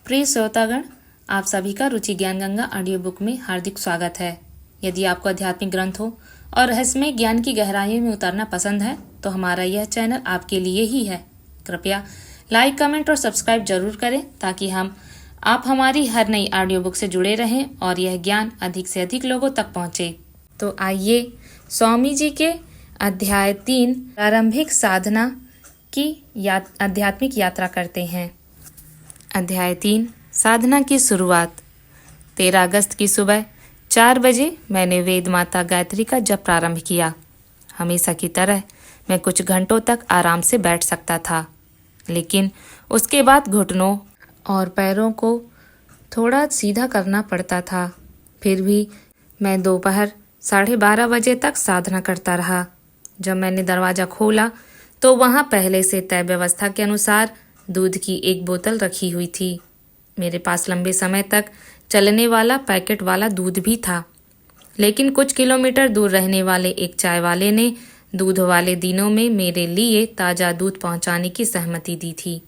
प्रिय श्रोतागण, आप सभी का रुचि ज्ञान गंगा ऑडियो बुक में हार्दिक स्वागत है। यदि आपको आध्यात्मिक ग्रंथों और रहस्यमय ज्ञान की गहराइयों में उतरना पसंद है तो हमारा यह चैनल आपके लिए ही है। कृपया लाइक, कमेंट और सब्सक्राइब जरूर करें ताकि आप हमारी हर नई ऑडियो बुक से जुड़े रहें और यह ज्ञान अधिक से अधिक लोगों तक पहुँचे। तो आइए स्वामी जी के अध्याय 3 प्रारंभिक साधना की आध्यात्मिक यात्रा करते हैं। अध्याय 3 साधना की शुरुआत। 13 अगस्त की सुबह 4 बजे मैंने वेद माता गायत्री का जप प्रारंभ किया। हमेशा की तरह मैं कुछ घंटों तक आराम से बैठ सकता था, लेकिन उसके बाद घुटनों और पैरों को थोड़ा सीधा करना पड़ता था। फिर भी मैं दोपहर 12:30 बजे तक साधना करता रहा। जब मैंने दरवाज़ा खोला तो वहाँ पहले से तय व्यवस्था के अनुसार दूध की एक बोतल रखी हुई थी। मेरे पास लंबे समय तक चलने वाला पैकेट वाला दूध भी था, लेकिन कुछ किलोमीटर दूर रहने वाले एक चाय वाले ने दूध वाले दिनों में मेरे लिए ताज़ा दूध पहुंचाने की सहमति दी थी।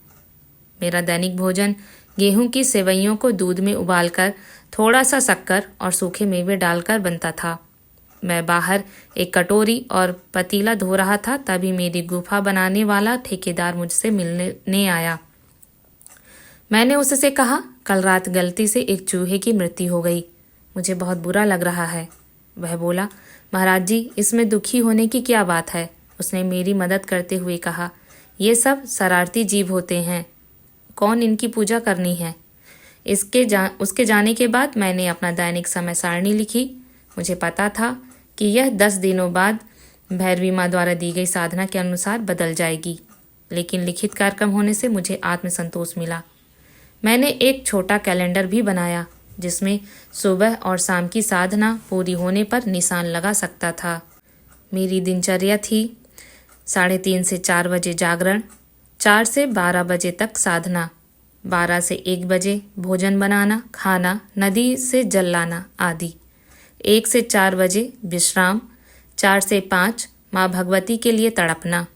मेरा दैनिक भोजन गेहूं की सेवइयों को दूध में उबालकर थोड़ा सा शक्कर और सूखे मेवे डालकर बनता था। मैं बाहर एक कटोरी और पतीला धो रहा था, तभी मेरी गुफा बनाने वाला ठेकेदार मुझसे मिलने आया। मैंने उससे कहा, कल रात गलती से एक चूहे की मृत्यु हो गई, मुझे बहुत बुरा लग रहा है। वह बोला, महाराज जी, इसमें दुखी होने की क्या बात है। उसने मेरी मदद करते हुए कहा, ये सब शरारती जीव होते हैं, कौन इनकी पूजा करनी है। उसके जाने के बाद मैंने अपना दैनिक समय सारणी लिखी। मुझे पता था कि यह 10 दिनों बाद भैरवी माँ द्वारा दी गई साधना के अनुसार बदल जाएगी, लेकिन लिखित कार्यक्रम होने से मुझे आत्मसंतोष मिला। मैंने एक छोटा कैलेंडर भी बनाया जिसमें सुबह और शाम की साधना पूरी होने पर निशान लगा सकता था। मेरी दिनचर्या थी 3:30 से 4 बजे जागरण, 4 से 12 बजे तक साधना, 12 से 1 बजे भोजन बनाना, खाना, नदी से जल लाना आदि, 1 से 4 बजे विश्राम, 4 से 5 माँ भगवती के लिए तड़पना,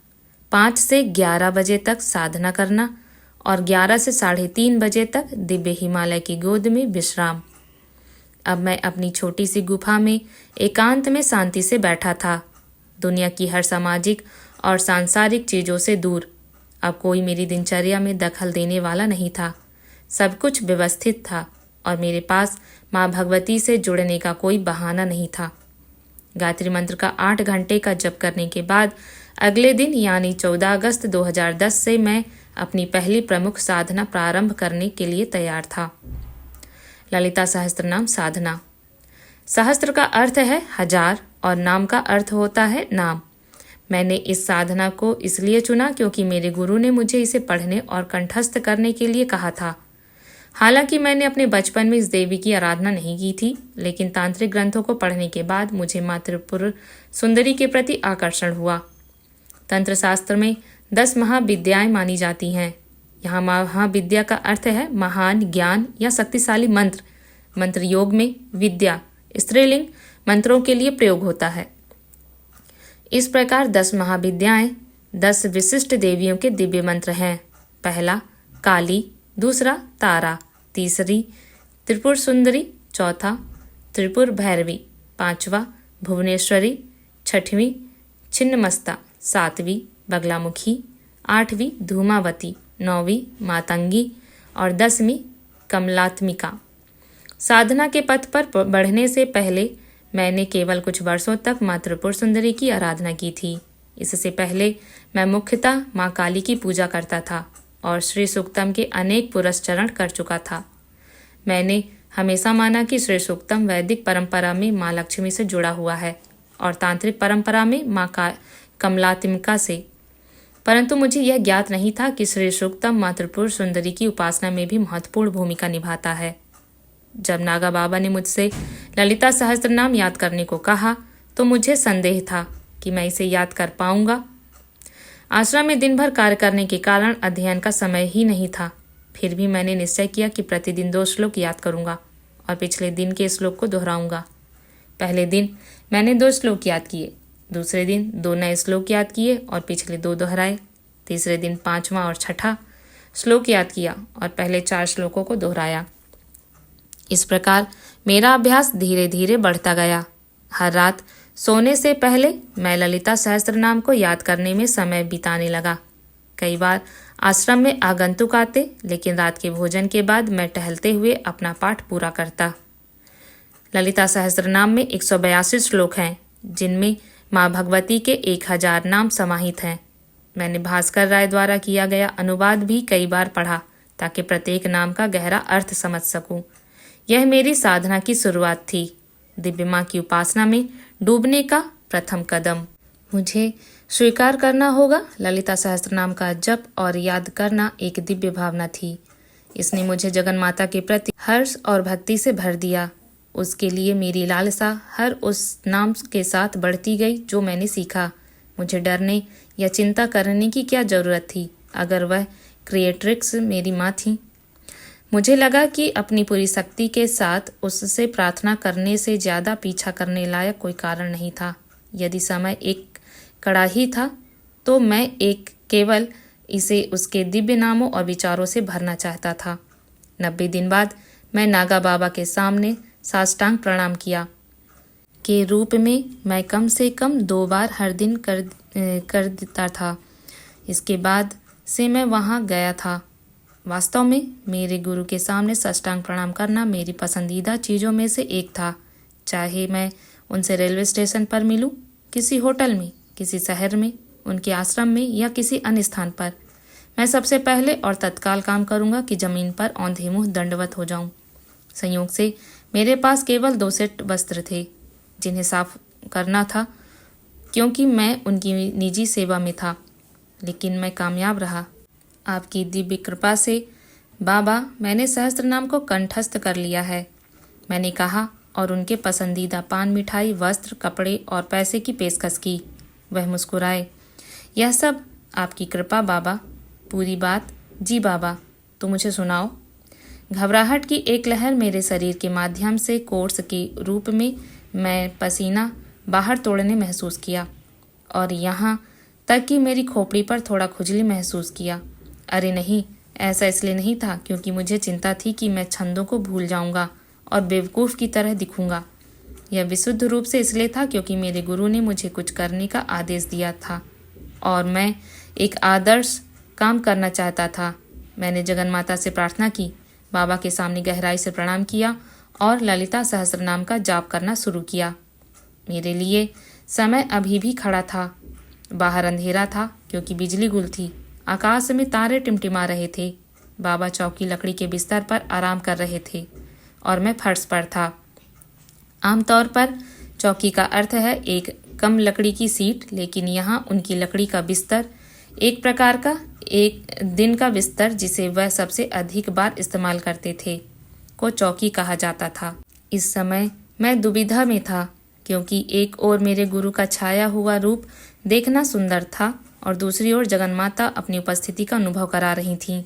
5 से 11 बजे तक साधना करना और 11 से 3:30 बजे तक दिव्य हिमालय की गोद में विश्राम। अब मैं अपनी छोटी सी गुफा में एकांत में शांति से बैठा था, दुनिया की हर सामाजिक और सांसारिक चीज़ों से दूर। अब कोई मेरी दिनचर्या में दखल देने वाला नहीं था। सब कुछ व्यवस्थित था और मेरे पास माँ भगवती से जुड़ने का कोई बहाना नहीं था। गायत्री मंत्र का 8 घंटे का जप करने के बाद अगले दिन यानी 14 अगस्त 2010 से मैं अपनी पहली प्रमुख साधना प्रारंभ करने के लिए तैयार था। ललिता सहस्त्रनाम साधना। सहस्त्र का अर्थ है 1000 और नाम का अर्थ होता है नाम। मैंने इस साधना को इसलिए चुना क्योंकि मेरे गुरु ने मुझे इसे पढ़ने और कंठस्थ करने के लिए कहा था। हालांकि मैंने अपने बचपन में इस देवी की आराधना नहीं की थी, लेकिन तांत्रिक ग्रंथों को पढ़ने के बाद मुझे माँ त्रिपुर सुंदरी के प्रति आकर्षण हुआ। तंत्र शास्त्र में 10 महाविद्याएं मानी जाती हैं। यहाँ महाविद्या का अर्थ है महान ज्ञान या शक्तिशाली मंत्र। मंत्र योग में विद्या स्त्रीलिंग मंत्रों के लिए प्रयोग होता है। इस प्रकार 10 महाविद्याएं 10 विशिष्ट देवियों के दिव्य मंत्र हैं। पहला काली, दूसरा तारा, तीसरी त्रिपुर सुंदरी, चौथा त्रिपुर भैरवी, पांचवा भुवनेश्वरी, छठवीं छिन्नमस्ता, सातवीं बगलामुखी, 8वीं धूमावती, 9वीं मातंगी और 10वीं कमलात्मिका। साधना के पथ पर बढ़ने से पहले मैंने केवल कुछ वर्षों तक माँ त्रिपुर सुंदरी की आराधना की थी। इससे पहले मैं मुख्यतः माँ काली की पूजा करता था और श्री सूक्तम के अनेक पुरस्चरण कर चुका था। मैंने हमेशा माना कि श्री सूक्तम वैदिक परंपरा में माँ लक्ष्मी से जुड़ा हुआ है और तांत्रिक परंपरा में माँ कमलात्मिका से, परंतु मुझे यह ज्ञात नहीं था कि श्री सूक्तम माँ त्रिपुर सुंदरी की उपासना में भी महत्वपूर्ण भूमिका निभाता है। जब नागा बाबा ने मुझसे ललिता सहस्त्रनाम याद करने को कहा तो मुझे संदेह था कि मैं इसे याद कर पाऊंगा। आश्रम में दिन भर कार्य करने के कारण अध्ययन का समय ही नहीं था। फिर भी मैंने निश्चय किया कि प्रतिदिन 2 श्लोक याद करूंगा और पिछले दिन के श्लोक को दोहराऊंगा। पहले दिन मैंने 2 श्लोक याद किए, दूसरे दिन 2 नए श्लोक याद किए और पिछले 2 दोहराए, तीसरे दिन 5वां और छठा, श्लोक याद किया और पहले 4 श्लोकों को दोहराया। इस प्रकार मेरा अभ्यास धीरे धीरे बढ़ता गया। हर रात सोने से पहले मैं ललिता सहस्त्रनाम को याद करने में समय बिताने लगा। कई बार आश्रम में आगंतुक आते, लेकिन रात के भोजन के बाद मैं टहलते हुए अपना पाठ पूरा करता। ललिता सहस्त्रनाम में 182 श्लोक हैं, जिनमें माँ भगवती के 1000 नाम समाहित हैं। मैंने भास्कर राय द्वारा किया गया अनुवाद भी कई बार पढ़ा, ताकि प्रत्येक नाम का गहरा अर्थ समझ सकूं। यह मेरी साधना की शुरुआत थी, दिव्य माँ की उपासना में डूबने का प्रथम कदम। मुझे स्वीकार करना होगा, ललिता सहस्त्रनाम का जप और याद करना एक दिव्य भावना थी। इसने मुझे जगन माता के प्रति हर्ष और भक्ति से भर दिया। उसके लिए मेरी लालसा हर उस नाम के साथ बढ़ती गई जो मैंने सीखा। मुझे डरने या चिंता करने की क्या जरूरत थी, अगर वह क्रिएट्रिक्स मेरी माँ थी। मुझे लगा कि अपनी पूरी शक्ति के साथ उससे प्रार्थना करने से ज़्यादा पीछा करने लायक कोई कारण नहीं था। यदि समय एक कड़ाही था, तो मैं केवल इसे उसके दिव्य नामों और विचारों से भरना चाहता था। 90 दिन बाद मैं नागा बाबा के सामने साष्टांग प्रणाम किया के रूप में मैं कम से कम 2 बार हर दिन कर देता था। इसके बाद से मैं वहाँ गया था। वास्तव में मेरे गुरु के सामने साष्टांग प्रणाम करना मेरी पसंदीदा चीज़ों में से एक था। चाहे मैं उनसे रेलवे स्टेशन पर मिलूं, किसी होटल में, किसी शहर में, उनके आश्रम में या किसी अन्य स्थान पर, मैं सबसे पहले और तत्काल काम करूंगा कि ज़मीन पर औंधे मुँह दंडवत हो जाऊं। संयोग से मेरे पास केवल 2 सेट वस्त्र थे, जिन्हें साफ करना था, क्योंकि मैं उनकी निजी सेवा में था। लेकिन मैं कामयाब रहा। आपकी दिव्य कृपा से बाबा, मैंने सहस्त्रनाम को कंठस्थ कर लिया है, मैंने कहा और उनके पसंदीदा पान, मिठाई, वस्त्र, कपड़े और पैसे की पेशकश की। वह मुस्कुराए। यह सब आपकी कृपा बाबा। पूरी बात? जी बाबा। तो मुझे सुनाओ। घबराहट की एक लहर मेरे शरीर के माध्यम से कोर्स के रूप में मैं पसीना बाहर तोड़ने महसूस किया और यहाँ तक कि मेरी खोपड़ी पर थोड़ा खुजली महसूस किया। अरे नहीं, ऐसा इसलिए नहीं था क्योंकि मुझे चिंता थी कि मैं छंदों को भूल जाऊंगा और बेवकूफ़ की तरह दिखूंगा। यह विशुद्ध रूप से इसलिए था क्योंकि मेरे गुरु ने मुझे कुछ करने का आदेश दिया था और मैं एक आदर्श काम करना चाहता था। मैंने जगन माता से प्रार्थना की, बाबा के सामने गहराई से प्रणाम किया और ललिता सहस्त्रनाम का जाप करना शुरू किया। मेरे लिए समय अभी भी खड़ा था। बाहर अंधेरा था क्योंकि बिजली गुल थी। आकाश में तारे टिमटिमा रहे थे। बाबा चौकी लकड़ी के बिस्तर पर आराम कर रहे थे और मैं फर्श पर था। आमतौर पर चौकी का अर्थ है एक कम लकड़ी की सीट, लेकिन यहाँ उनकी लकड़ी का बिस्तर, एक प्रकार का एक दिन का बिस्तर जिसे वह सबसे अधिक बार इस्तेमाल करते थे, को चौकी कहा जाता था। इस समय मैं दुविधा में था क्योंकि एक ओर मेरे गुरु का छाया हुआ रूप देखना सुंदर था और दूसरी ओर जगन माता अपनी उपस्थिति का अनुभव करा रही थीं।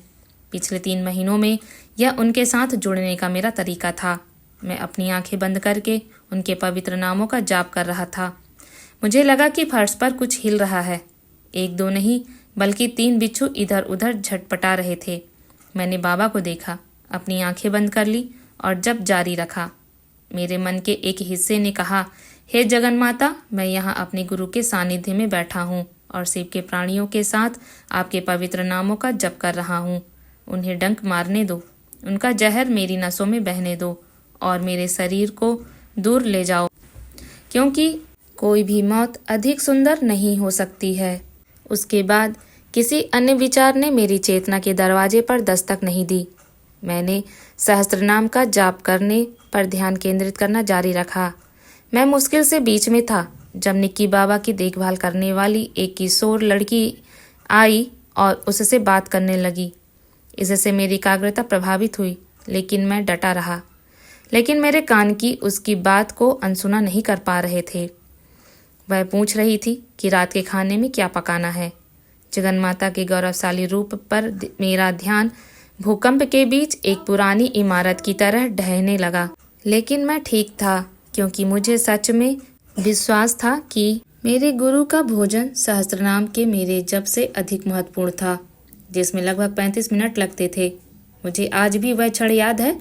पिछले 3 महीनों में यह उनके साथ जुड़ने का मेरा तरीका था। मैं अपनी आंखें बंद करके उनके पवित्र नामों का जाप कर रहा था। मुझे लगा कि फर्श पर कुछ हिल रहा है। 1-2 नहीं बल्कि 3 बिच्छू इधर उधर झटपटा रहे थे। मैंने बाबा को देखा, अपनी आंखें बंद कर ली और जप जारी रखा। मेरे मन के एक हिस्से ने कहा, हे जगन माता, मैं यहाँ अपने गुरु के सानिध्य में बैठा हूँ और शिव के प्राणियों के साथ आपके पवित्र नामों का जप कर रहा हूँ। उन्हें डंक मारने दो, उनका जहर मेरी नसों में बहने दो और मेरे शरीर को दूर ले जाओ, क्योंकि कोई भी मौत अधिक सुंदर नहीं हो सकती है। उसके बाद किसी अन्य विचार ने मेरी चेतना के दरवाजे पर दस्तक नहीं दी। मैंने सहस्त्रनाम का जाप करने पर ध्यान केंद्रित करना जारी रखा। मैं मुश्किल से बीच में था जब निक्की बाबा की देखभाल करने वाली एक किशोर लड़की आई और उससे बात करने लगी। इससे मेरी एकाग्रता प्रभावित हुई, लेकिन मैं डटा रहा। लेकिन मेरे कान की उसकी बात को अनसुना नहीं कर पा रहे थे। वह पूछ रही थी कि रात के खाने में क्या पकाना है। जगन माता के गौरवशाली रूप पर मेरा ध्यान भूकंप के बीच एक पुरानी इमारत की तरह ढहने लगा। लेकिन मैं ठीक था क्योंकि मुझे सच में विश्वास था कि मेरे गुरु का भोजन सहस्त्रनाम के मेरे जप से अधिक महत्वपूर्ण था। जिसमें लगभग 35 मिनट लगते थे। मुझे आज भी वह क्षण याद है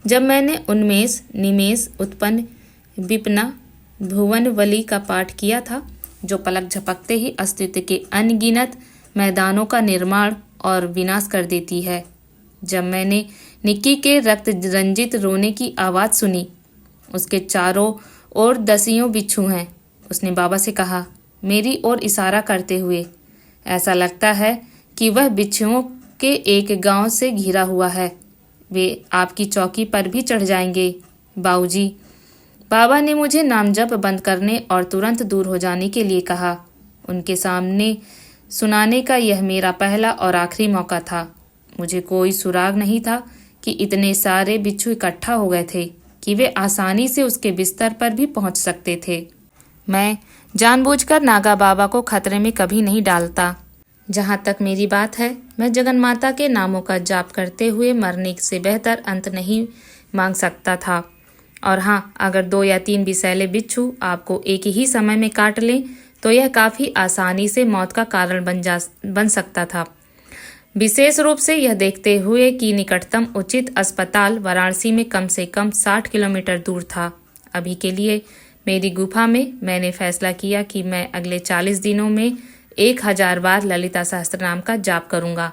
जब मैंने उन्मेष, निमेष, उत्पन्न, विपना, भुवनवली का पाठ किया था, जो पलक झपकते ही अस्तित्व के अनगिनत मैदानों का निर्माण और विनाश कर देती है। जब मैंने निक्की के रक्त रंजित रोने की आवाज़ सुनी, उसके चारों ओर दसियों बिच्छू हैं, उसने बाबा से कहा, मेरी ओर इशारा करते हुए। ऐसा लगता है कि वह बिच्छुओं के एक गांव से घिरा हुआ है। वे आपकी चौकी पर भी चढ़ जाएंगे बाबूजी। बाबा ने मुझे नामजप बंद करने और तुरंत दूर हो जाने के लिए कहा। उनके सामने सुनाने का यह मेरा पहला और आखिरी मौका था। मुझे कोई सुराग नहीं था कि इतने सारे बिच्छू इकट्ठा हो गए थे कि वे आसानी से उसके बिस्तर पर भी पहुंच सकते थे। मैं जानबूझकर नागा बाबा को खतरे में कभी नहीं डालता। जहाँ तक मेरी बात है, मैं जगन माता के नामों का जाप करते हुए मरने से बेहतर अंत नहीं मांग सकता था। और हाँ, अगर 2 या 3 विषैले बिच्छू आपको एक ही समय में काट लें तो यह काफ़ी आसानी से मौत का कारण बन सकता था। विशेष रूप से यह देखते हुए कि निकटतम उचित अस्पताल वाराणसी में कम से कम 60 किलोमीटर दूर था। अभी के लिए मेरी गुफा में मैंने फैसला किया कि मैं अगले 40 दिनों में 1000 बार ललिता सहस्त्रनाम का जाप करूंगा।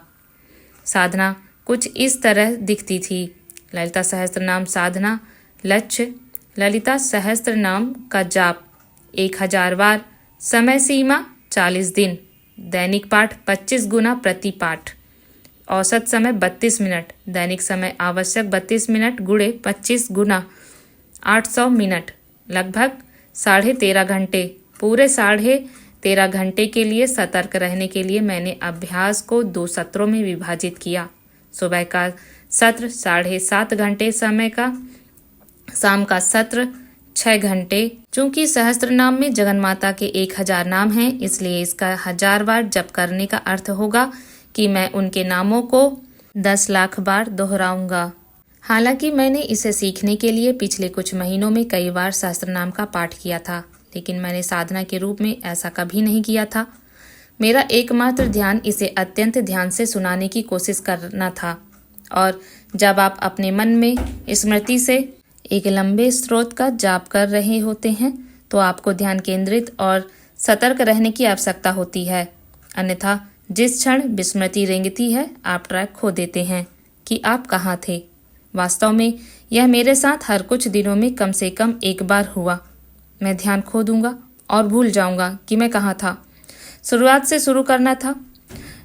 साधना कुछ इस तरह दिखती थी। ललिता सहस्त्रनाम साधना लक्ष्य, ललिता सहस्त्रनाम का जाप 1000 बार, समय सीमा 40 दिन, दैनिक पाठ 25 गुना प्रति पाठ, औसत समय 32 मिनट, दैनिक समय आवश्यक 32 मिनट गुणे 25 गुना 800 मिनट, लगभग 13.5 घंटे। पूरे 13.5 घंटे के लिए सतर्क रहने के लिए मैंने अभ्यास को 2 सत्रों में विभाजित किया। सुबह का सत्र 7.5 घंटे समय का, शाम का सत्र 6 घंटे। चूंकि सहस्त्रनाम में जगन माता के 1000 नाम हैं, इसलिए इसका 1000 बार जप करने का अर्थ होगा कि मैं उनके नामों को 10 लाख बार दोहराऊंगा। हालांकि मैंने इसे सीखने के लिए पिछले कुछ महीनों में कई बार सहस्त्रनाम का पाठ किया था, लेकिन मैंने साधना के रूप में ऐसा कभी नहीं किया था। मेरा एकमात्र ध्यान इसे अत्यंत ध्यान से सुनाने की कोशिश करना था। और जब आप अपने मन में स्मृति से एक लंबे स्रोत का जाप कर रहे होते हैं तो आपको ध्यान केंद्रित और सतर्क रहने की आवश्यकता होती है। अन्यथा जिस क्षण विस्मृति रेंगती है, आप ट्रैक खो देते हैं कि आप कहाँ थे। वास्तव में यह मेरे साथ हर कुछ दिनों में कम से कम एक बार हुआ। मैं ध्यान खो दूंगा और भूल जाऊंगा कि मैं कहाँ था। शुरुआत से शुरू करना था।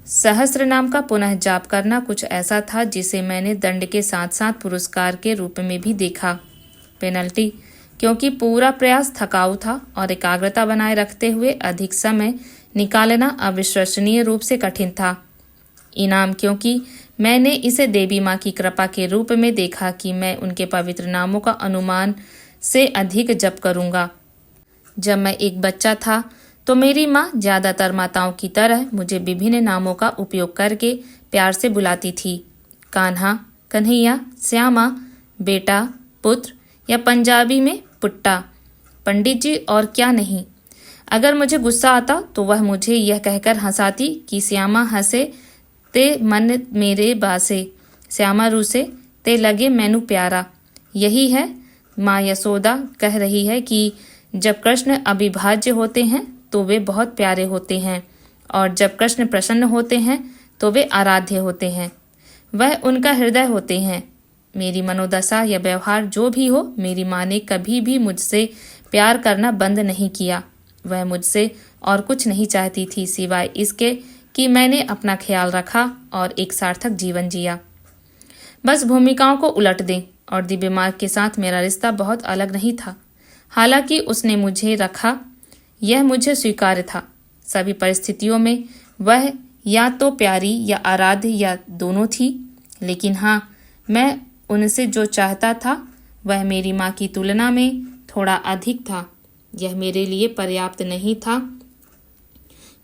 सहस्त्र नाम का पुनः जाप करना कुछ ऐसा था जिसे मैंने दंड के साथ साथ पुरस्कार के रूप में भी देखा। पेनल्टी, क्योंकि पूरा प्रयास थकाऊ था और एकाग्रता बनाए रखते हुए अधिक समय निकालना अविश्वसनीय रूप से कठिन था। इनाम, क्योंकि मैंने इसे देवी माँ की कृपा के रूप में देखा कि मैं उनके पवित्र नामों का अनुमान से अधिक जप करूंगा। जब मैं एक बच्चा था तो मेरी माँ ज्यादातर माताओं की तरह मुझे विभिन्न नामों का उपयोग करके प्यार से बुलाती थी। कान्हा, कन्हैया, श्यामा, बेटा, पुत्र या पंजाबी में पुट्टा, पंडित जी और क्या नहीं। अगर मुझे गुस्सा आता तो वह मुझे यह कहकर हंसाती कि श्यामा हंसे ते मन मेरे बासे, श्यामा रूसे ते लगे मैनू प्यारा। यही है माँ यशोदा कह रही है कि जब कृष्ण अविभाज्य होते हैं तो वे बहुत प्यारे होते हैं, और जब कृष्ण प्रसन्न होते हैं तो वे आराध्य होते हैं। वह उनका हृदय होते हैं। मेरी मनोदशा या व्यवहार जो भी हो, मेरी माँ ने कभी भी मुझसे प्यार करना बंद नहीं किया। वह मुझसे और कुछ नहीं चाहती थी सिवाय इसके कि मैंने अपना ख्याल रखा और एक सार्थक जीवन जिया। बस भूमिकाओं को उलट दें, और दिव्य मार्ग के साथ मेरा रिश्ता बहुत अलग नहीं था। हालांकि उसने मुझे रखा, यह मुझे स्वीकार्य था। सभी परिस्थितियों में वह या तो प्यारी या आराध्य या दोनों थी। लेकिन हाँ, मैं उनसे जो चाहता था वह मेरी माँ की तुलना में थोड़ा अधिक था। यह मेरे लिए पर्याप्त नहीं था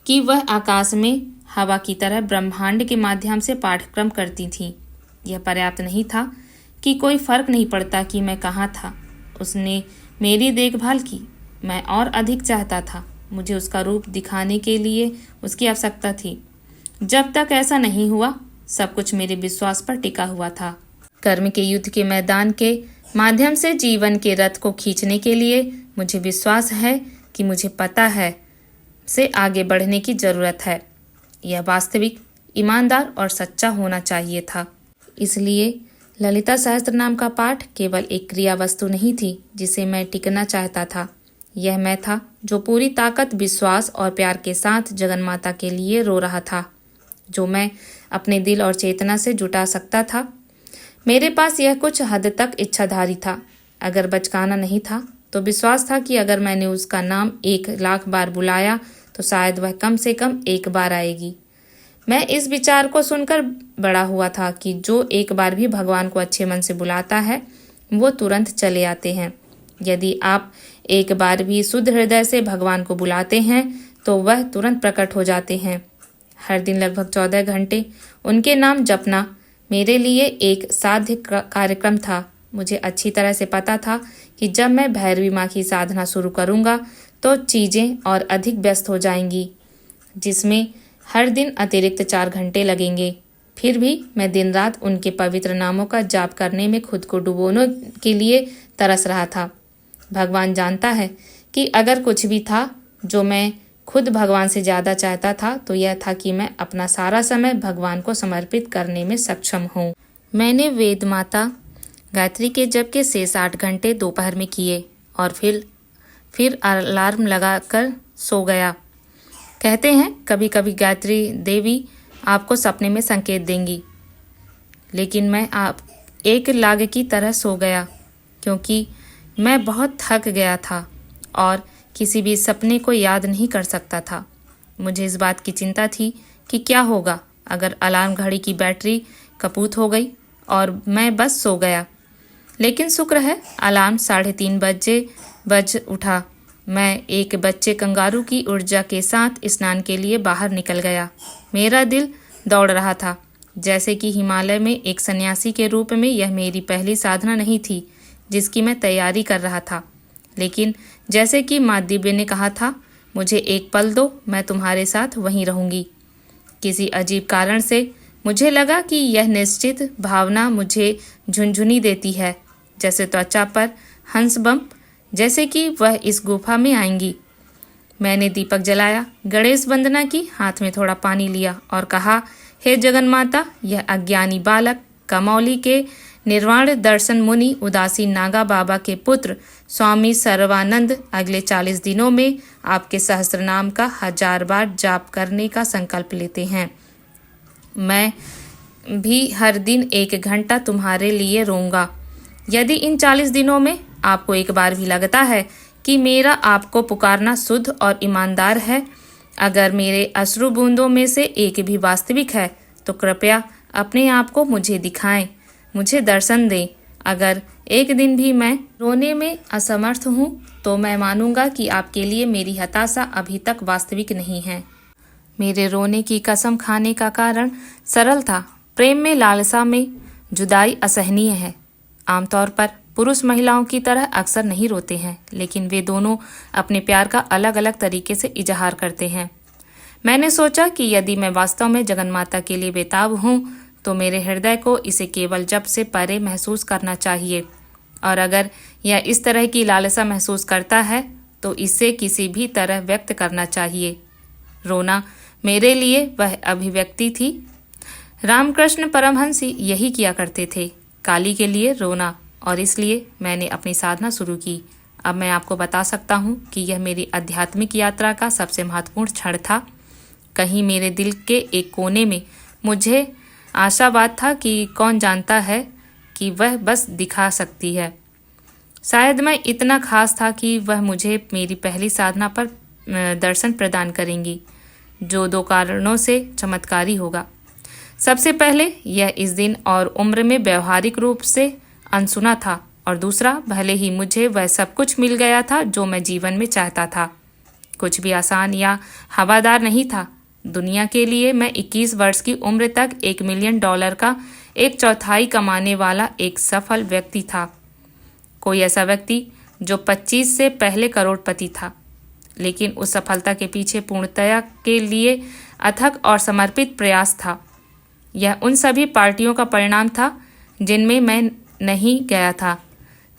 कि वह आकाश में हवा की तरह ब्रह्मांड के माध्यम से पाठ्यक्रम करती थी। यह पर्याप्त नहीं था कि कोई फर्क नहीं पड़ता कि मैं कहाँ था। उसने मेरी देखभाल की। मैं और अधिक चाहता था। मुझे उसका रूप दिखाने के लिए उसकी आवश्यकता थी। जब तक ऐसा नहीं हुआ, सब कुछ मेरे विश्वास पर टिका हुआ था। कर्म के युद्ध के मैदान के माध्यम से जीवन के रथ को खींचने के लिए मुझे विश्वास है कि मुझे पता है से आगे बढ़ने की जरूरत है। यह वास्तविक, ईमानदार और सच्चा होना चाहिए था। इसलिए ललिता सहस्त्र नाम का पाठ केवल एक क्रिया वस्तु नहीं थी जिसे मैं टिकना चाहता था। यह मैं था जो पूरी ताकत, विश्वास और प्यार के साथ जगन्माता के लिए रो रहा था, जो मैं अपने दिल और चेतना से जुटा सकता था। मेरे पास यह कुछ हद तक इच्छाधारी था। अगर बचकाना नहीं था तो विश्वास था कि अगर मैंने उसका नाम 1,00,000 बार बुलाया तो शायद वह कम से कम एक बार आएगी। मैं इस विचार को सुनकर बड़ा हुआ था कि जो एक बार भी भगवान को अच्छे मन से बुलाता है वो तुरंत चले आते हैं। यदि आप एक बार भी शुद्ध हृदय से भगवान को बुलाते हैं तो वह तुरंत प्रकट हो जाते हैं। हर दिन लगभग 14 घंटे उनके नाम जपना मेरे लिए एक साध्य कार्यक्रम था। मुझे अच्छी तरह से पता था कि जब मैं भैरवी माँ की साधना शुरू करूँगा तो चीज़ें और अधिक व्यस्त हो जाएंगी, जिसमें हर दिन अतिरिक्त 4 घंटे लगेंगे। फिर भी मैं दिन रात उनके पवित्र नामों का जाप करने में खुद को डुबोने के लिए तरस रहा था। भगवान जानता है कि अगर कुछ भी था जो मैं खुद भगवान से ज़्यादा चाहता था तो यह था कि मैं अपना सारा समय भगवान को समर्पित करने में सक्षम हूँ। मैंने वेद माता गायत्री के जप के शेष 8 घंटे दोपहर में किए और फिर अलार्म लगाकर सो गया। कहते हैं कभी कभी गायत्री देवी आपको सपने में संकेत देंगी, लेकिन मैं एक लाग की तरह सो गया क्योंकि मैं बहुत थक गया था और किसी भी सपने को याद नहीं कर सकता था। मुझे इस बात की चिंता थी कि क्या होगा अगर अलार्म घड़ी की बैटरी कपूत हो गई और मैं बस सो गया। लेकिन शुक्र है अलार्म 3:30 बज उठा। मैं एक बच्चे कंगारू की ऊर्जा के साथ स्नान के लिए बाहर निकल गया। मेरा दिल दौड़ रहा था। जैसे कि हिमालय में एक सन्यासी के रूप में यह मेरी पहली साधना नहीं थी जिसकी मैं तैयारी कर रहा था, लेकिन जैसे कि माँ दिव्य ने कहा था, मुझे एक पल दो, मैं तुम्हारे साथ वहीं रहूंगी। किसी अजीब कारण से मुझे लगा कि यह निश्चित भावना मुझे झुनझुनी देती है, जैसे त्वचा पर हंसबम, जैसे कि वह इस गुफा में आएंगी। मैंने दीपक जलाया, गणेश वंदना की, हाथ में थोड़ा पानी लिया और कहा, हे जगन्माता, यह अज्ञानी बालक कमौली के निर्वाण दर्शन मुनि उदासीन नागा बाबा के पुत्र स्वामी सर्वानंद अगले 40 दिनों में आपके सहस्त्र नाम का 1000 बार जाप करने का संकल्प लेते हैं। मैं भी हर दिन 1 घंटा तुम्हारे लिए रोऊंगा। यदि इन 40 दिनों में आपको एक बार भी लगता है कि मेरा आपको पुकारना शुद्ध और ईमानदार है, अगर मेरे अश्रु बूंदों में से एक भी वास्तविक है, तो कृपया अपने आप को मुझे दिखाएं, मुझे दर्शन दें। अगर एक दिन भी मैं रोने में असमर्थ हूँ तो मैं मानूंगा कि आपके लिए मेरी हताशा अभी तक वास्तविक नहीं है। मेरे रोने की कसम खाने का कारण सरल था। प्रेम में लालसा में जुदाई असहनीय है। आमतौर पर पुरुष महिलाओं की तरह अक्सर नहीं रोते हैं, लेकिन वे दोनों अपने प्यार का अलग अलग तरीके से इजहार करते हैं। मैंने सोचा कि यदि मैं वास्तव में जगन्माता के लिए बेताब हूँ तो मेरे हृदय को इसे केवल जप से परे महसूस करना चाहिए, और अगर यह इस तरह की लालसा महसूस करता है तो इसे किसी भी तरह व्यक्त करना चाहिए। रोना मेरे लिए वह अभिव्यक्ति थी। रामकृष्ण परमहंस यही किया करते थे, काली के लिए रोना, और इसलिए मैंने अपनी साधना शुरू की। अब मैं आपको बता सकता हूँ कि यह मेरी आध्यात्मिक यात्रा का सबसे महत्वपूर्ण क्षण था। कहीं मेरे दिल के एक कोने में मुझे आशावाद था कि कौन जानता है कि वह बस दिखा सकती है। शायद मैं इतना खास था कि वह मुझे मेरी पहली साधना पर दर्शन प्रदान करेंगी, जो 2 कारणों से चमत्कारी होगा। सबसे पहले, यह इस दिन और उम्र में व्यवहारिक रूप से अनसुना था, और दूसरा, भले ही मुझे वह सब कुछ मिल गया था जो मैं जीवन में चाहता था। कुछ भी आसान या हवादार नहीं था। दुनिया के लिए मैं 21 वर्ष की उम्र तक $1 मिलियन का 1/4 कमाने वाला एक सफल व्यक्ति था। कोई ऐसा व्यक्ति जो 25 से पहले करोड़पति था, लेकिन उस सफलता के पीछे पूर्णतया के लिए अथक और समर्पित प्रयास था। यह उन सभी पार्टियों का परिणाम था जिनमें मैं नहीं गया था,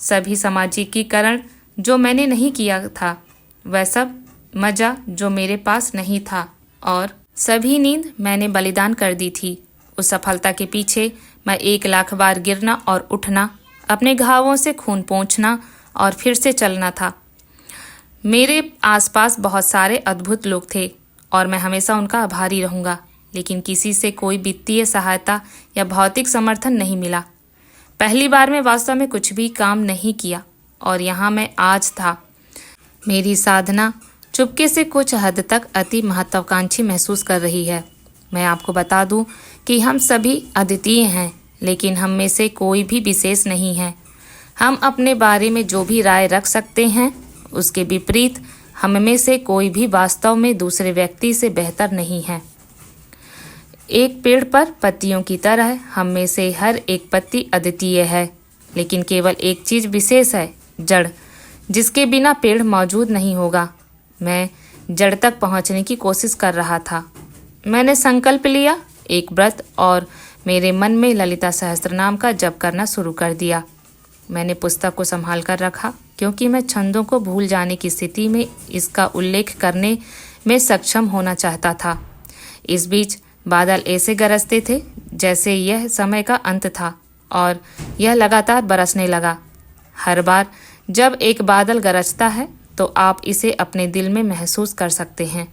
सभी सामाजिकीकरण जो मैंने नहीं किया था, वह सब मजा जो मेरे पास नहीं था, और सभी नींद मैंने बलिदान कर दी थी। उस सफलता के पीछे मैं 1,00,000 बार गिरना और उठना, अपने घावों से खून पोंछना और फिर से चलना था। मेरे आसपास बहुत सारे अद्भुत लोग थे और मैं हमेशा उनका आभारी रहूंगा, लेकिन किसी से कोई वित्तीय सहायता या भौतिक समर्थन नहीं मिला। पहली बार मैं वास्तव में कुछ भी काम नहीं किया और यहाँ मैं आज था। मेरी साधना चुपके से कुछ हद तक अति महत्वाकांक्षी महसूस कर रही है। मैं आपको बता दूं कि हम सभी अद्वितीय हैं, लेकिन हम में से कोई भी विशेष नहीं है। हम अपने बारे में जो भी राय रख सकते हैं, उसके विपरीत हम में से कोई भी वास्तव में दूसरे व्यक्ति से बेहतर नहीं है। एक पेड़ पर पत्तियों की तरह हम में से हर एक पत्ती अद्वितीय है, लेकिन केवल एक चीज विशेष है, जड़, जिसके बिना पेड़ मौजूद नहीं होगा। मैं जड़ तक पहुंचने की कोशिश कर रहा था। मैंने संकल्प लिया, एक व्रत, और मेरे मन में ललिता सहस्त्रनाम का जप करना शुरू कर दिया। मैंने पुस्तक को संभाल कर रखा क्योंकि मैं छंदों को भूल जाने की स्थिति में इसका उल्लेख करने में सक्षम होना चाहता था। इस बीच बादल ऐसे गरजते थे जैसे यह समय का अंत था और यह लगातार बरसने लगा। हर बार जब एक बादल गरजता है तो आप इसे अपने दिल में महसूस कर सकते हैं,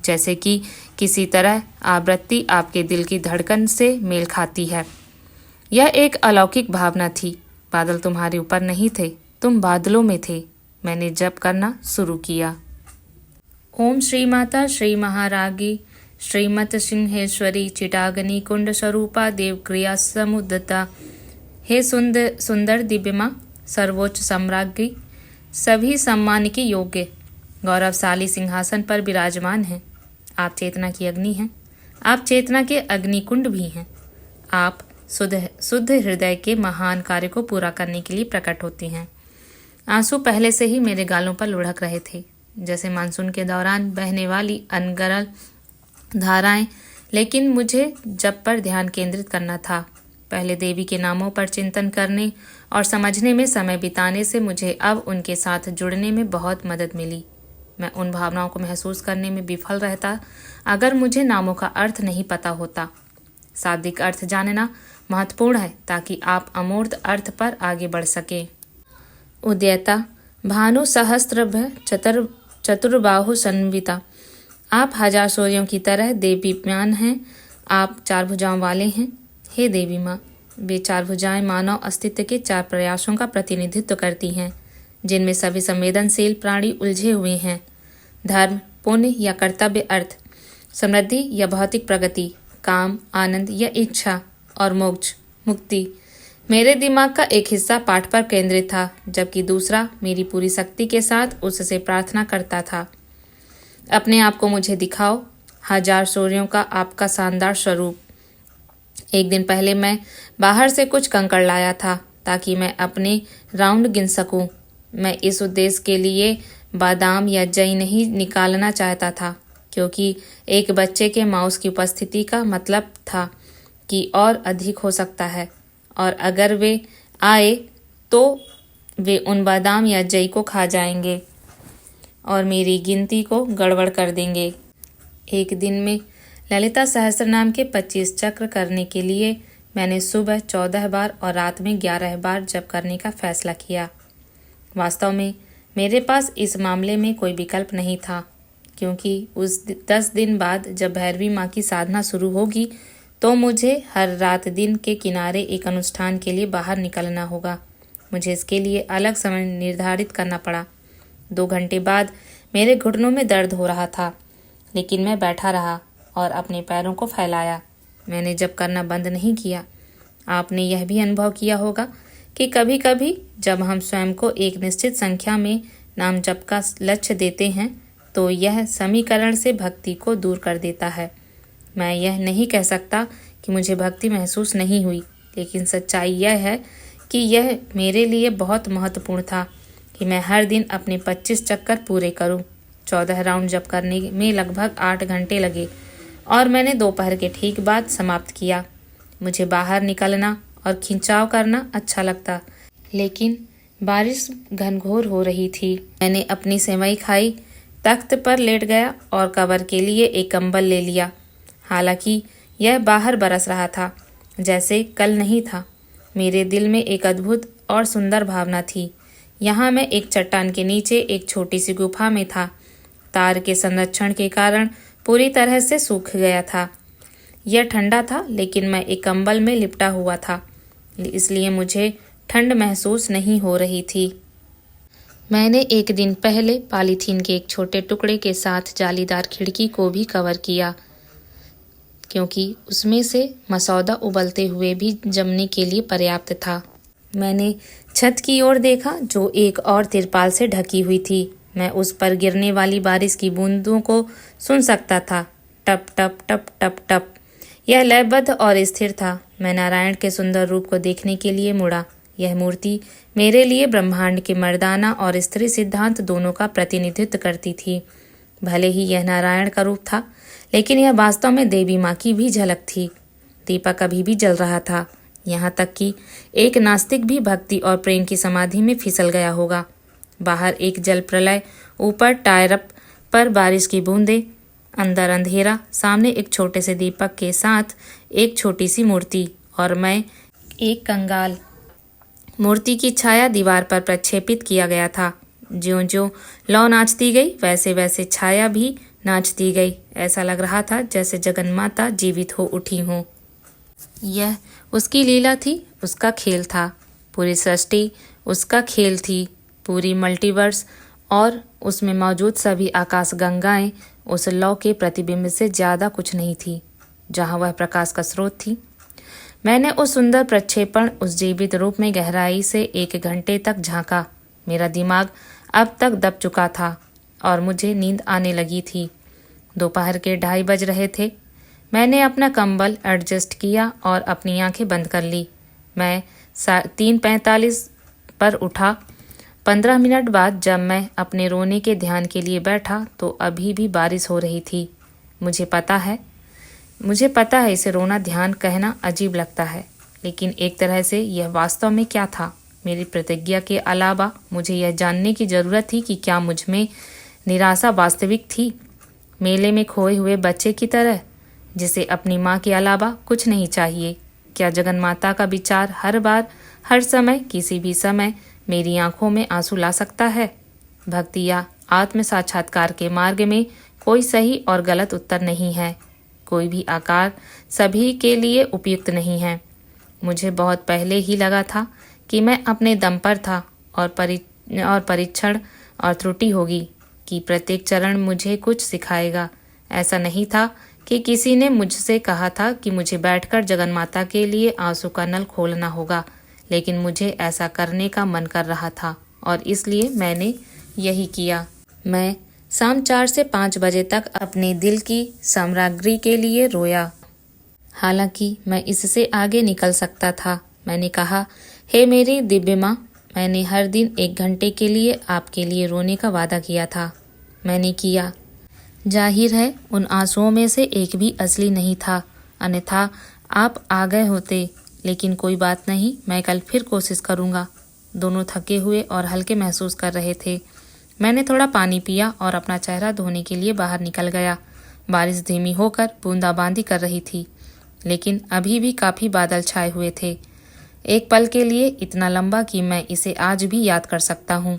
जैसे कि किसी तरह आवृत्ति आपके दिल की धड़कन से मेल खाती है। यह एक अलौकिक भावना थी। बादल तुम्हारे ऊपर नहीं थे, तुम बादलों में थे। मैंने जप करना शुरू किया। ओम श्री माता श्री महारागी श्रीमत सिंहेश्वरी चिटागनी कुंड स्वरूपा देव क्रिया समुद्रता, हे सुंदर दिव्य माँ, सर्वोच्च सम्राज्ञी, सभी सम्मान के योग्य, गौरवशाली सिंहासन पर विराजमान हैं। आप चेतना की अग्नि हैं, आप चेतना के अग्निकुंड भी हैं। आप शुद्ध हृदय के महान कार्य को पूरा करने के लिए प्रकट होती हैं। आंसू पहले से ही मेरे गालों पर लुढ़क रहे थे, जैसे मानसून के दौरान बहने वाली अनगरल धाराएं, लेकिन मुझे जप पर ध्यान केंद्रित करना था। पहले देवी के नामों पर चिंतन करने और समझने में समय बिताने से मुझे अब उनके साथ जुड़ने में बहुत मदद मिली। मैं उन भावनाओं को महसूस करने में विफल रहता अगर मुझे नामों का अर्थ नहीं पता होता। शाब्दिक अर्थ जानना महत्वपूर्ण है ताकि आप अमूर्त अर्थ पर आगे बढ़ सकें। उदयता भानु सहस्त्रभ चतुर्बाहु संविता, आप 1000 सूर्यों की तरह देवीप्यान हैं। आप 4 भुजाओं वाले हैं। हे देवी माँ, वे 4 भुजाएं मानव अस्तित्व के 4 प्रयासों का प्रतिनिधित्व करती हैं, जिनमें सभी संवेदनशील प्राणी उलझे हुए हैं। धर्म, पुण्य या कर्तव्य, अर्थ, समृद्धि या भौतिक प्रगति, काम, आनंद या इच्छा, और मोक्ष, मुक्ति। मेरे दिमाग का एक हिस्सा पाठ पर केंद्रित था, जबकि दूसरा मेरी पूरी शक्ति के साथ उससे प्रार्थना करता था। अपने आप को मुझे दिखाओ, 1000 सूर्यों का आपका शानदार स्वरूप। एक दिन पहले मैं बाहर से कुछ कंकड़ लाया था ताकि मैं अपने राउंड गिन सकूं। मैं इस उद्देश्य के लिए बादाम या जई नहीं निकालना चाहता था, क्योंकि एक बच्चे के माउस की उपस्थिति का मतलब था कि और अधिक हो सकता है, और अगर वे आए तो वे उन बादाम या जई को खा जाएंगे और मेरी गिनती को गड़बड़ कर देंगे। एक दिन में ललिता सहस्त्रनाम के 25 चक्र करने के लिए मैंने सुबह 14 बार और रात में 11 बार जप करने का फैसला किया। वास्तव में मेरे पास इस मामले में कोई विकल्प नहीं था, क्योंकि उस 10 दिन बाद जब भैरवी माँ की साधना शुरू होगी तो मुझे हर रात दिन के किनारे एक अनुष्ठान के लिए बाहर निकलना होगा। मुझे इसके लिए अलग समय निर्धारित करना पड़ा। 2 घंटे बाद मेरे घुटनों में दर्द हो रहा था, लेकिन मैं बैठा रहा और अपने पैरों को फैलाया। मैंने जप करना बंद नहीं किया। आपने यह भी अनुभव किया होगा कि कभी कभी जब हम स्वयं को एक निश्चित संख्या में नाम जप का लक्ष्य देते हैं तो यह समीकरण से भक्ति को दूर कर देता है। मैं यह नहीं कह सकता कि मुझे भक्ति महसूस नहीं हुई, लेकिन सच्चाई यह है कि यह मेरे लिए बहुत महत्वपूर्ण था कि मैं हर दिन अपने 25 चक्कर पूरे करूं। 14 राउंड जप करने में लगभग 8 घंटे लगे और मैंने दोपहर के ठीक बाद समाप्त किया। मुझे बाहर निकलना और खिंचाव करना अच्छा लगता, लेकिन बारिश घनघोर हो रही थी। मैंने अपनी सेवई खाई, तख्त पर लेट गया और कवर के लिए एक कंबल ले लिया। हालांकि यह बाहर बरस रहा था जैसे कल नहीं था। मेरे दिल में एक अद्भुत और सुंदर भावना थी। यहाँ मैं एक चट्टान के नीचे एक छोटी सी गुफा में था। तार के संरक्षण के कारण पूरी तरह से सूख गया था। यह ठंडा था, लेकिन मैं एक कंबल में लिपटा हुआ था, इसलिए मुझे ठंड महसूस नहीं हो रही थी। मैंने एक दिन पहले पॉलीथीन के एक छोटे टुकड़े के साथ जालीदार खिड़की को भी कवर किया, क्योंकि उसमें से मसौदा उबलते हुए भी जमने के लिए पर्याप्त था। मैंने छत की ओर देखा, जो एक और तिरपाल से ढकी हुई थी। मैं उस पर गिरने वाली बारिश की बूंदों को सुन सकता था, टप टप टप टप टप। यह लयबद्ध और स्थिर था। मैं नारायण के सुंदर रूप को देखने के लिए मुड़ा। यह मूर्ति मेरे लिए ब्रह्मांड के मर्दाना और स्त्री सिद्धांत दोनों का प्रतिनिधित्व करती थी। भले ही यह नारायण का रूप था, लेकिन यह वास्तव में देवी माँ की भी झलक थी। दीपक अभी भी जल रहा था, यहाँ तक कि एक नास्तिक भी भक्ति और प्रेम की समाधि में फिसल गया होगा। बाहर एक जल प्रलय, ऊपर टायरप पर बारिश की बूंदें, अंदर अंधेरा, सामने एक छोटे से दीपक के साथ एक छोटी सी मूर्ति और मैं एक कंगाल। मूर्ति की छाया दीवार पर प्रक्षेपित किया गया था। ज्यों ज्यों लौ नाचती गई, वैसे वैसे छाया भी नाचती गई। ऐसा लग रहा था जैसे जगन्माता जीवित हो उठी हो। यह उसकी लीला थी, उसका खेल था। पूरी सृष्टि उसका खेल थी। पूरी मल्टीवर्स और उसमें मौजूद सभी आकाश गंगाएं उस लौ के प्रतिबिंब से ज़्यादा कुछ नहीं थी, जहां वह प्रकाश का स्रोत थी। मैंने उस सुंदर प्रक्षेपण, उस जीवित रूप में गहराई से 1 घंटे तक झांका। मेरा दिमाग अब तक दब चुका था और मुझे नींद आने लगी थी। दोपहर के 2:30 बज रहे थे। मैंने अपना कंबल एडजस्ट किया और अपनी आंखें बंद कर ली। मैं 3:45 पर उठा। 15 मिनट बाद जब मैं अपने रोने के ध्यान के लिए बैठा तो अभी भी बारिश हो रही थी। मुझे पता है इसे रोना ध्यान कहना अजीब लगता है, लेकिन एक तरह से यह वास्तव में क्या था। मेरी प्रतिज्ञा के अलावा मुझे यह जानने की ज़रूरत थी कि क्या मुझ में निराशा वास्तविक थी, मेले में खोए हुए बच्चे की तरह, जिसे अपनी माँ के अलावा कुछ नहीं चाहिए। क्या जगन्माता का विचार हर बार, हर समय, किसी भी समय मेरी आंखों में आंसू ला सकता है? भक्ति या आत्म साक्षात्कार के मार्ग में कोई सही और गलत उत्तर नहीं है। कोई भी आकार सभी के लिए उपयुक्त नहीं है। मुझे बहुत पहले ही लगा था कि मैं अपने दम पर था और परीक्षण और त्रुटि होगी, कि प्रत्येक चरण मुझे कुछ सिखाएगा। ऐसा नहीं था कि किसी ने मुझसे कहा था कि मुझे बैठकर जगन्माता के लिए आंसू का नल खोलना होगा, लेकिन मुझे ऐसा करने का मन कर रहा था और इसलिए मैंने यही किया। मैं शाम 4 से 5 बजे तक अपने दिल की सामग्री के लिए रोया। हालांकि मैं इससे आगे निकल सकता था। मैंने कहा, हे मेरी दिव्य माँ, मैंने हर दिन 1 घंटे के लिए आपके लिए रोने का वादा किया था। मैंने किया। जाहिर है उन आंसुओं में से एक भी असली नहीं था, अन्यथा आप आ गए होते। लेकिन कोई बात नहीं, मैं कल फिर कोशिश करूँगा। दोनों थके हुए और हल्के महसूस कर रहे थे। मैंने थोड़ा पानी पिया और अपना चेहरा धोने के लिए बाहर निकल गया। बारिश धीमी होकर बूंदाबांदी कर रही थी, लेकिन अभी भी काफ़ी बादल छाए हुए थे। एक पल के लिए इतना लंबा कि मैं इसे आज भी याद कर सकता हूँ।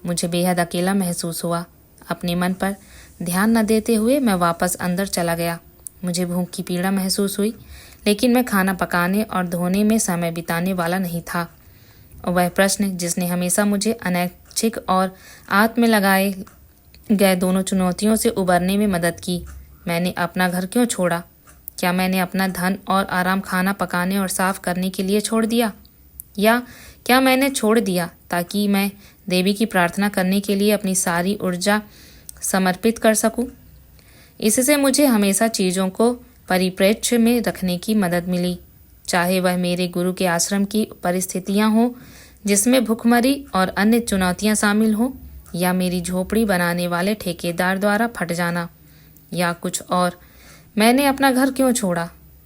मुझे बेहद अकेला महसूस हुआ। अपने मन पर ध्यान न देते हुए मैं वापस अंदर चला गया। मुझे भूख की पीड़ा महसूस हुई, लेकिन मैं खाना पकाने और धोने में समय बिताने वाला नहीं था। और वह प्रश्न जिसने हमेशा मुझे अनैच्छिक और आत्म में लगाए गए दोनों चुनौतियों से उबरने में मदद की, मैंने अपना घर क्यों छोड़ा? क्या मैंने अपना धन और आराम खाना पकाने और साफ करने के लिए छोड़ दिया? या क्या मैंने छोड़ दिया ताकि मैं देवी की प्रार्थना करने के लिए अपनी सारी ऊर्जा समर्पित कर सकूं? इससे मुझे हमेशा चीज़ों को परिप्रेक्ष्य में रखने की मदद मिली, चाहे वह मेरे गुरु के आश्रम की परिस्थितियां हों जिसमें भूखमरी और अन्य चुनौतियां शामिल हों, या मेरी झोपड़ी बनाने वाले ठेकेदार द्वारा फट जाना, या कुछ और। मैंने अपना घर क्यों छोड़ा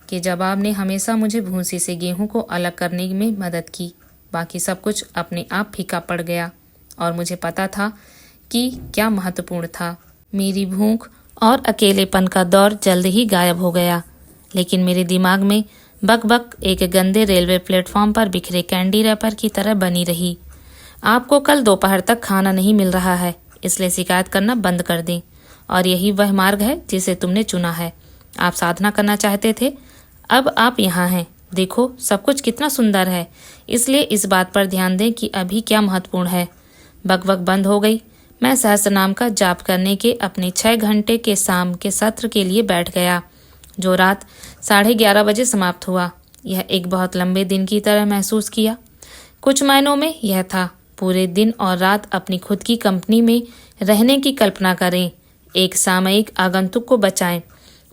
के जवाब ने हमेशा मुझे भूसी से गेहूं को अलग करने में मदद की। बाकी सब कुछ अपने आप फीका पड़ गया और मुझे पता था कि क्या महत्वपूर्ण था। मेरी भूख और अकेलेपन का दौर जल्द ही गायब हो गया, लेकिन मेरे दिमाग में बक एक गंदे रेलवे प्लेटफॉर्म पर बिखरे कैंडी रैपर की तरह बनी रही। आपको कल दोपहर तक खाना नहीं मिल रहा है, इसलिए शिकायत करना बंद कर दें, और यही वह मार्ग है जिसे तुमने चुना है। आप साधना करना चाहते थे, अब आप यहाँ हैं। देखो सब कुछ कितना सुंदर है, इसलिए इस बात पर ध्यान दें कि अभी क्या महत्वपूर्ण है। बक बंद हो गई। मैं सहस्त्र नाम का जाप करने के अपने 6 घंटे के शाम के सत्र के लिए बैठ गया, जो रात 11:30 बजे समाप्त हुआ। यह एक बहुत लंबे दिन की तरह महसूस किया। कुछ मायनों में यह था पूरे दिन और रात अपनी खुद की कंपनी में रहने की कल्पना करें। एक सामयिक आगंतुक को बचाएं।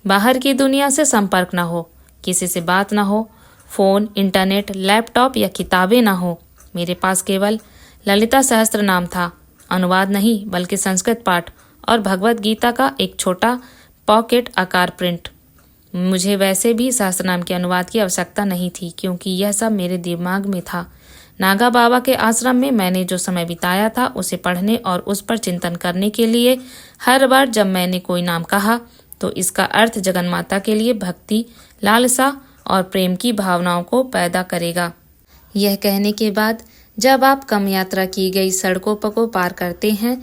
बाहर की दुनिया से संपर्क न हो, किसी से बात न हो, फोन, इंटरनेट, लैपटॉप या किताबें ना हो। मेरे पास केवल ललिता सहस्त्र नाम था, अनुवाद नहीं बल्कि संस्कृत पाठ और भगवत गीता का एक छोटा पॉकेट आकार प्रिंट। मुझे वैसे भी सहस्त्र नाम के अनुवाद की आवश्यकता नहीं थी, क्योंकि यह सब मेरे दिमाग में था। नागा बाबा के आश्रम में मैंने जो समय बिताया था उसे पढ़ने और उस पर चिंतन करने के लिए हर बार जब मैंने कोई नाम कहा तो इसका अर्थ जगन्माता के लिए भक्ति, लालसा और प्रेम की भावनाओं को पैदा करेगा। यह कहने के बाद जब आप कम यात्रा की गई सड़कों को पार करते हैं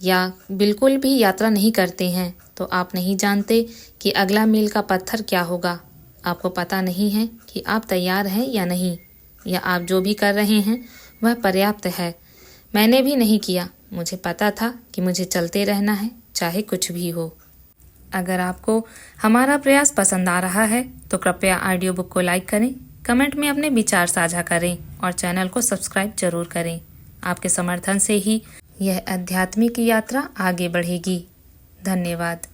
या बिल्कुल भी यात्रा नहीं करते हैं तो आप नहीं जानते कि अगला मील का पत्थर क्या होगा। आपको पता नहीं है कि आप तैयार हैं या नहीं, या आप जो भी कर रहे हैं वह पर्याप्त है। मैंने भी नहीं किया। मुझे पता था कि मुझे चलते रहना है, चाहे कुछ भी हो। अगर आपको हमारा प्रयास पसंद आ रहा है तो कृपया ऑडियो बुक को लाइक करें, कमेंट में अपने विचार साझा करें और चैनल को सब्सक्राइब जरूर करें। आपके समर्थन से ही यह आध्यात्मिक यात्रा आगे बढ़ेगी। धन्यवाद।